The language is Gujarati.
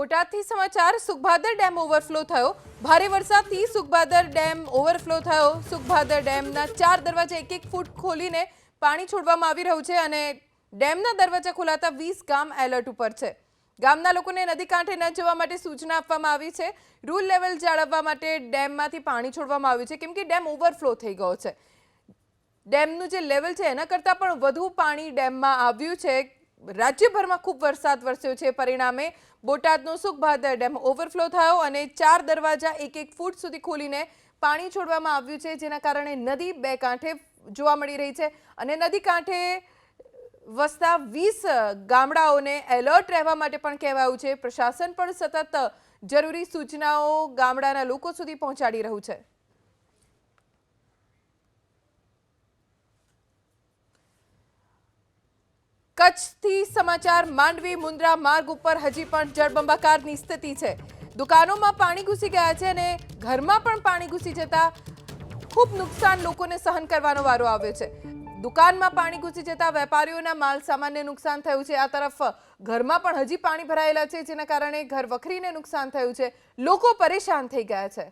બોટાદથી સમાચાર સુખભાદર ડેમ ઓવરફ્લો થયો ભારે વરસાદથી સુખભાદર ડેમ ઓવરફ્લો થયો સુખભાદર ડેમના 4 દરવાજા 1-1 ફૂટ ખોલીને પાણી છોડવામાં આવી રહ્યું છે અને ડેમના દરવાજા ખોલાતા 20 ગામ એલર્ટ ઉપર છે ગામના લોકોને નદી કાંઠે ન જવા માટે સૂચના આપવામાં આવી છે રૂલ લેવલ જાળવવા માટે ડેમમાંથી પાણી છોડવામાં આવ્યું છે કેમ કે ડેમ ઓવરફ્લો થઈ ગયો છે ડેમનું જે લેવલ છે એના કરતાં પણ વધુ પાણી ડેમમાં આવ્યું છે રાજ્યભરમાં ખૂબ વરસાદ વરસ્યો છે પરિણામે બોટાદનો સુખભાદર ડેમ ઓવરફ્લો થયો અને 4 દરવાજા 1-1 ફૂટ સુધી ખોલીને પાણી છોડવામાં આવ્યું છે જેના કારણે નદી બે કાંઠે જોવા મળી રહી છે અને નદી કાંઠે વસતા 20 ગામડાઓને એલર્ટ રહેવા માટે પણ કહેવાયું છે પ્રશાસન પણ સતત જરૂરી સૂચનાઓ ગામડાના લોકો સુધી પહોંચાડી રહ્યું છે કચ્છથી સમાચાર માંડવી મુન્દ્રા માર્ગ ઉપર હજી પણ જળબંબાકારની સ્થિતિ છે દુકાનોમાં પાણી ઘૂસી ગયા છે અને ઘરમાં પણ પાણી ઘૂસી જતા ખૂબ નુકસાન લોકોને સહન કરવાનો વારો આવ્યો છે દુકાનમાં પાણી ઘૂસી જતા વેપારીઓના માલ સામાનને નુકસાન થયું છે આ તરફ ઘરમાં પણ હજી પાણી ભરાયેલા છે જેના કારણે ઘર વખરીને નુકસાન થયું છે લોકો પરેશાન થઈ ગયા છે